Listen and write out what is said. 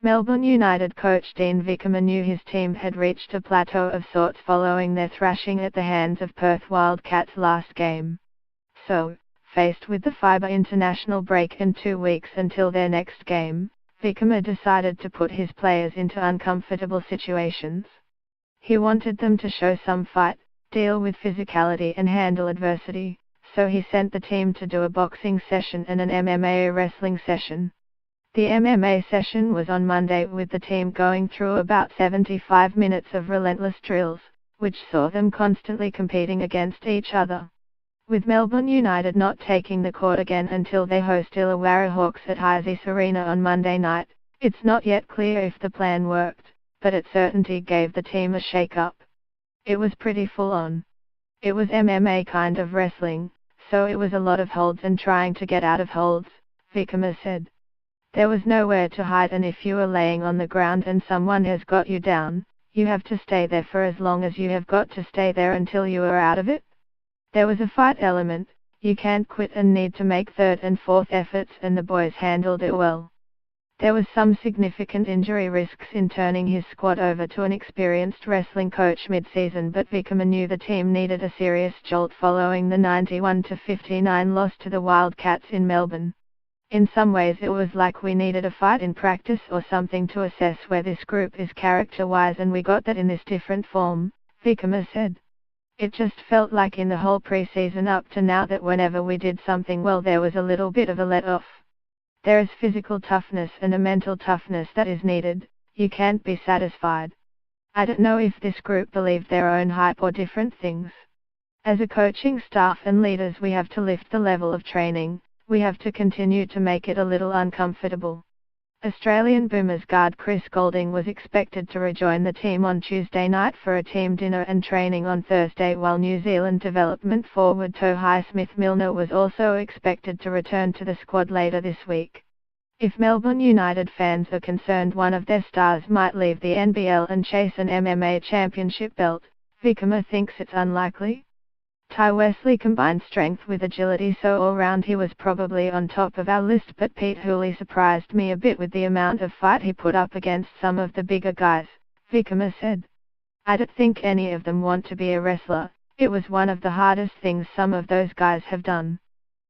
Melbourne United coach Dean Vickerman knew his team had reached a plateau of sorts following their thrashing at the hands of Perth Wildcats last game. So, faced with the FIBA international break and 2 weeks until their next game, Vickerman decided to put his players into uncomfortable situations. He wanted them to show some fight, deal with physicality and handle adversity, so he sent the team to do a boxing session and an MMA wrestling session. The MMA session was on Monday, with the team going through about 75 minutes of relentless drills, which saw them constantly competing against each other. With Melbourne United not taking the court again until they host Illawarra Hawks at Highsea Arena on Monday night, it's not yet clear if the plan worked, but it certainly gave the team a shake-up. It was pretty full-on. It was MMA kind of wrestling, so it was a lot of holds and trying to get out of holds, Vickerman said. There was nowhere to hide, and if you are laying on the ground and someone has got you down, you have to stay there for as long as you have got to stay there until you are out of it. There was a fight element, you can't quit and need to make third and fourth efforts, and the boys handled it well. There was some significant injury risks in turning his squad over to an experienced wrestling coach mid-season, but Vickerman knew the team needed a serious jolt following the 91-59 loss to the Wildcats in Melbourne. In some ways it was like we needed a fight in practice or something to assess where this group is character-wise, and we got that in this different form, Vickerman said. It just felt like in the whole pre-season up to now that whenever we did something well there was a little bit of a let-off. There is physical toughness and a mental toughness that is needed, you can't be satisfied. I don't know if this group believed their own hype or different things. As a coaching staff and leaders we have to lift the level of training, we have to continue to make it a little uncomfortable. Australian Boomers guard Chris Goulding was expected to rejoin the team on Tuesday night for a team dinner and training on Thursday, while New Zealand development forward Toe Highsmith-Milner was also expected to return to the squad later this week. If Melbourne United fans are concerned one of their stars might leave the NBL and chase an MMA championship belt, Vickerman thinks it's unlikely. Ty Wesley combined strength with agility, so all round he was probably on top of our list, but Pete Hooley surprised me a bit with the amount of fight he put up against some of the bigger guys, Vickerman said. I don't think any of them want to be a wrestler, it was one of the hardest things some of those guys have done.